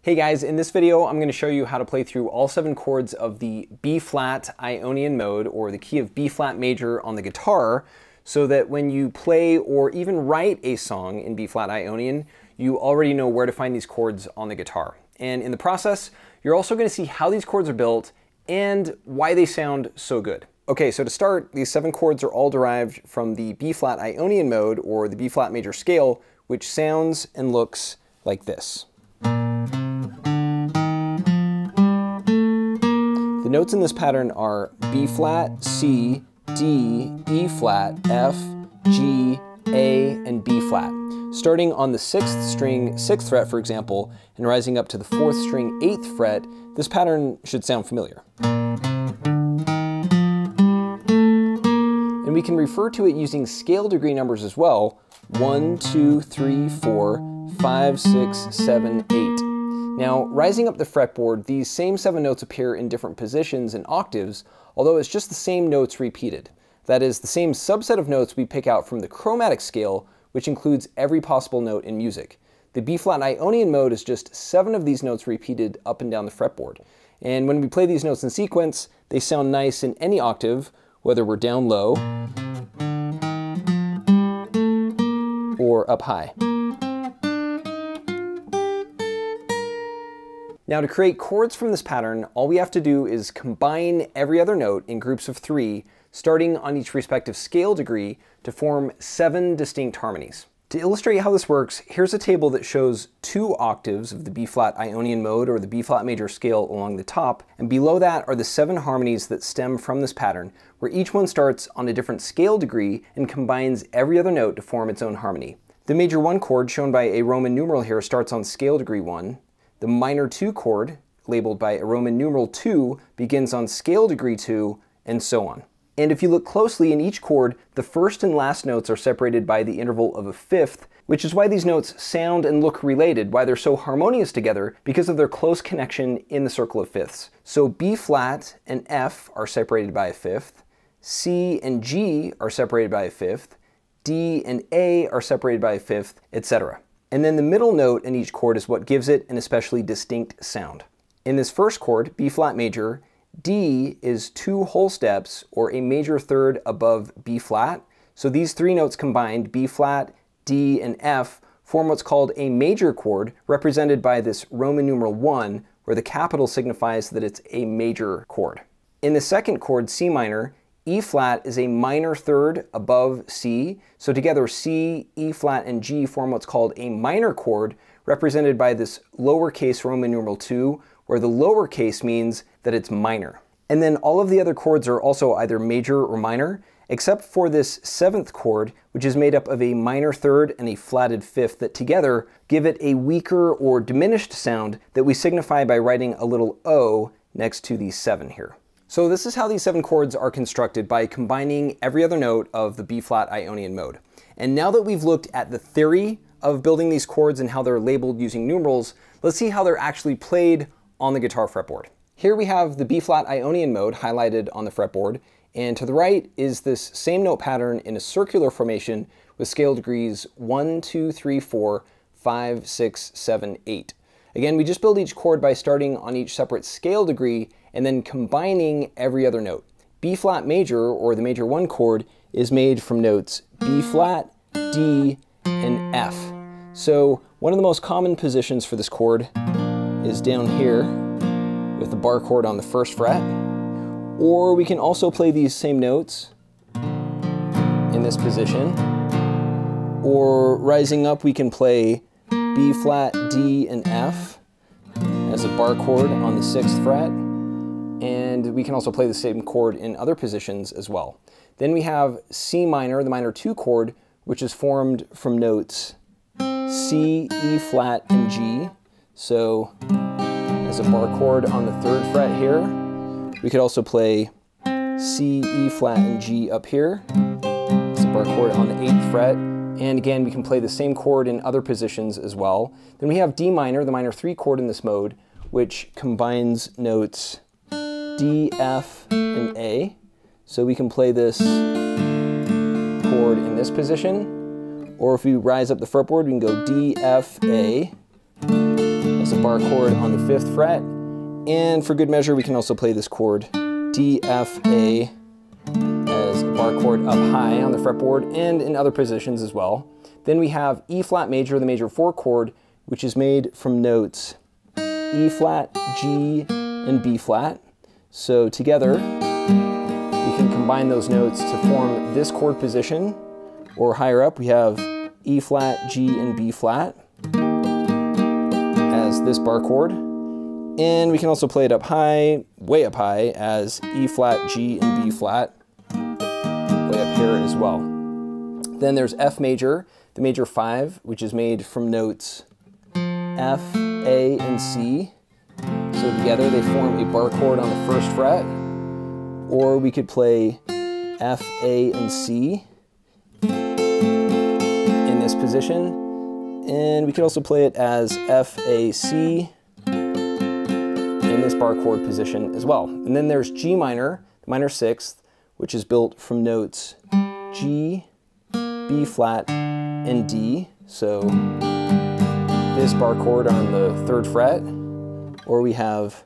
Hey guys, in this video I'm going to show you how to play through all 7 chords of the B-flat Ionian mode, or the key of B-flat major on the guitar, so that when you play or even write a song in B-flat Ionian, you already know where to find these chords on the guitar. And in the process, you're also going to see how these chords are built and why they sound so good. Okay, so to start, these 7 chords are all derived from the B-flat Ionian mode, or the B-flat major scale, which sounds and looks like this. The notes in this pattern are B flat, C, D, E flat, F, G, A, and B flat. Starting on the 6th string, 6th fret, for example, and rising up to the 4th string, 8th fret, this pattern should sound familiar. And we can refer to it using scale degree numbers as well. 1, 2, 3, 4, 5, 6, 7, 8. Now, rising up the fretboard, these same 7 notes appear in different positions and octaves, although it's just the same notes repeated. That is, the same subset of notes we pick out from the chromatic scale, which includes every possible note in music. The B-flat Ionian mode is just 7 of these notes repeated up and down the fretboard. And when we play these notes in sequence, they sound nice in any octave, whether we're down low or up high. Now, to create chords from this pattern, all we have to do is combine every other note in groups of 3, starting on each respective scale degree, to form 7 distinct harmonies. To illustrate how this works, here's a table that shows 2 octaves of the B-flat Ionian mode, or the B-flat major scale, along the top, and below that are the 7 harmonies that stem from this pattern, where each one starts on a different scale degree and combines every other note to form its own harmony. The major 1 chord, shown by a Roman numeral here, starts on scale degree 1. The minor 2 chord, labeled by a Roman numeral 2, begins on scale degree 2, and so on. And if you look closely in each chord, the first and last notes are separated by the interval of a 5th, which is why these notes sound and look related, why they're so harmonious together, because of their close connection in the circle of fifths. So B flat and F are separated by a 5th, C and G are separated by a 5th, D and A are separated by a 5th, etc. And then the middle note in each chord is what gives it an especially distinct sound. In this first chord, B flat major, D is 2 whole steps, or a major third above B flat. So these 3 notes combined, B flat, D, and F, form what's called a major chord, represented by this Roman numeral 1, where the capital signifies that it's a major chord. In the second chord, C minor, E flat is a minor third above C, so together C, E flat, and G form what's called a minor chord, represented by this lowercase Roman numeral 2, where the lowercase means that it's minor. And then all of the other chords are also either major or minor, except for this 7th chord, which is made up of a minor third and a flatted 5th that together give it a weaker or diminished sound that we signify by writing a little O next to the 7 here. So this is how these 7 chords are constructed, by combining every other note of the B-flat Ionian mode. And now that we've looked at the theory of building these chords and how they're labeled using numerals, let's see how they're actually played on the guitar fretboard. Here we have the B-flat Ionian mode highlighted on the fretboard, and to the right is this same note pattern in a circular formation with scale degrees 1, 2, 3, 4, 5, 6, 7, 8. Again, we just build each chord by starting on each separate scale degree and then combining every other note. B flat major, or the major 1 chord, is made from notes B flat, D, and F. So one of the most common positions for this chord is down here with the bar chord on the 1st fret, or we can also play these same notes in this position, or rising up we can play B flat, D, and F as a bar chord on the 6th fret, and we can also play the same chord in other positions as well. Then we have C minor, the minor 2 chord, which is formed from notes C, E flat, and G. So as a bar chord on the 3rd fret here. We could also play C, E flat, and G up here. As a bar chord on the 8th fret. And again, we can play the same chord in other positions as well. Then we have D minor, the minor 3 chord in this mode, which combines notes D, F, and A. So we can play this chord in this position. Or if we rise up the fretboard, we can go D, F, A as a bar chord on the 5th fret. And for good measure, we can also play this chord D, F, A as a bar chord up high on the fretboard and in other positions as well. Then we have E flat major, the major 4 chord, which is made from notes E flat, G, and B flat. So together, we can combine those notes to form this chord position, or higher up we have E flat, G, and B flat as this bar chord. And we can also play it up high, way up high, as E flat, G, and B flat, way up here as well. Then there's F major, the major 5, which is made from notes F, A, and C. So together they form a bar chord on the 1st fret. Or we could play F, A, and C in this position. And we could also play it as F, A, C in this bar chord position as well. And then there's G minor, the minor 6th, which is built from notes G, B flat, and D. So this bar chord on the 3rd fret. Or we have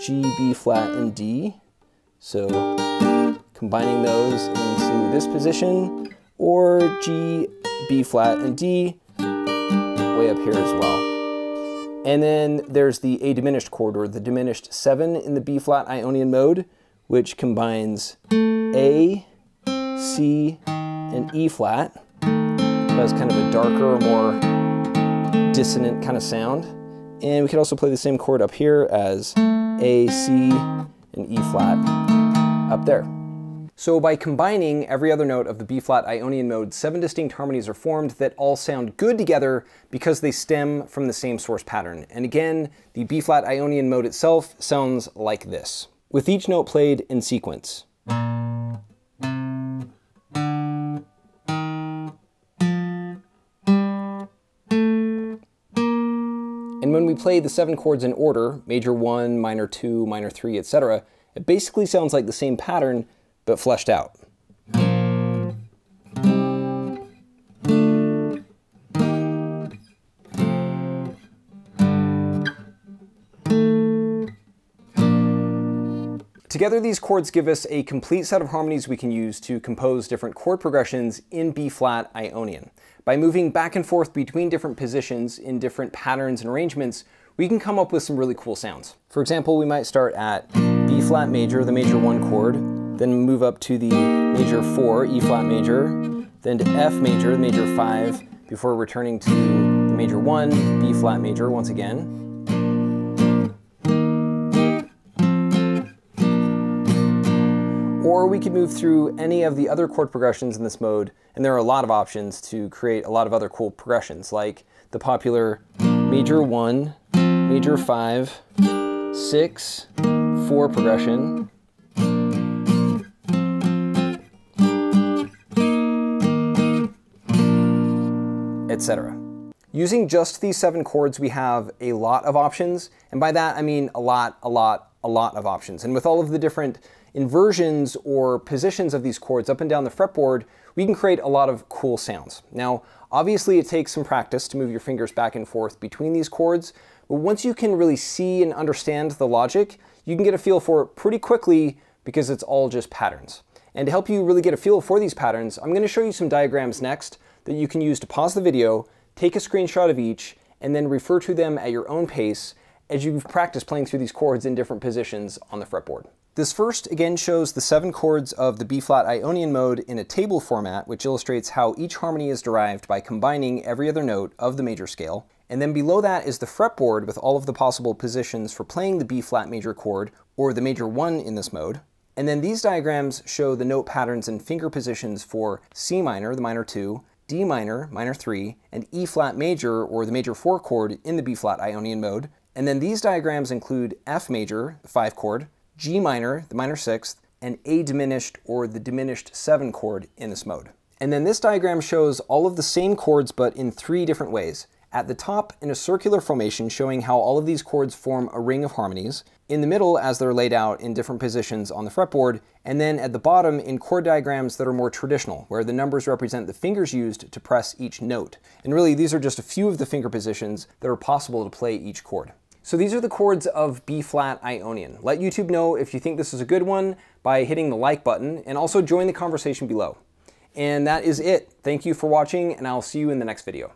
G, B flat, and D. So combining those into this position, or G, B flat, and D way up here as well. And then there's the A diminished chord, or the diminished 7 in the B flat Ionian mode, which combines A, C, and E flat. So that's kind of a darker, more dissonant kind of sound. And we can also play the same chord up here as A, C, and E flat up there. So by combining every other note of the B flat Ionian mode, 7 distinct harmonies are formed that all sound good together because they stem from the same source pattern. And again, the B flat Ionian mode itself sounds like this, with each note played in sequence. And when we play the 7 chords in order, major 1, minor 2, minor 3, etc., it basically sounds like the same pattern, but fleshed out. Together, these chords give us a complete set of harmonies we can use to compose different chord progressions in B flat Ionian. By moving back and forth between different positions in different patterns and arrangements, we can come up with some really cool sounds. For example, we might start at B flat major, the major 1 chord, then move up to the major 4, E flat major, then to F major, the major 5, before returning to the major 1, B flat major once again. Or we could move through any of the other chord progressions in this mode, and there are a lot of options to create a lot of other cool progressions, like the popular major 1, major 5, 6, 4 progression, etc. Using just these 7 chords, we have a lot of options, and by that I mean a lot of options. And with all of the different inversions or positions of these chords up and down the fretboard, we can create a lot of cool sounds. Now, obviously it takes some practice to move your fingers back and forth between these chords, but once you can really see and understand the logic, you can get a feel for it pretty quickly because it's all just patterns. And to help you really get a feel for these patterns, I'm going to show you some diagrams next that you can use to pause the video, take a screenshot of each, and then refer to them at your own pace as you practice playing through these chords in different positions on the fretboard. This first again shows the 7 chords of the B flat Ionian mode in a table format, which illustrates how each harmony is derived by combining every other note of the major scale. And then below that is the fretboard with all of the possible positions for playing the B flat major chord, or the major 1 in this mode. And then these diagrams show the note patterns and finger positions for C minor, the minor 2, D minor, minor 3, and E flat major, or the major 4 chord in the B flat Ionian mode. And then these diagrams include F major, the 5 chord, G minor, the minor 6th, and A diminished, or the diminished 7 chord in this mode. And then this diagram shows all of the same chords but in 3 different ways. At the top, in a circular formation showing how all of these chords form a ring of harmonies, in the middle as they're laid out in different positions on the fretboard, and then at the bottom in chord diagrams that are more traditional, where the numbers represent the fingers used to press each note. And really, these are just a few of the finger positions that are possible to play each chord. So these are the chords of B-flat Ionian. Let YouTube know if you think this is a good one by hitting the like button, and also join the conversation below. And that is it. Thank you for watching, and I'll see you in the next video.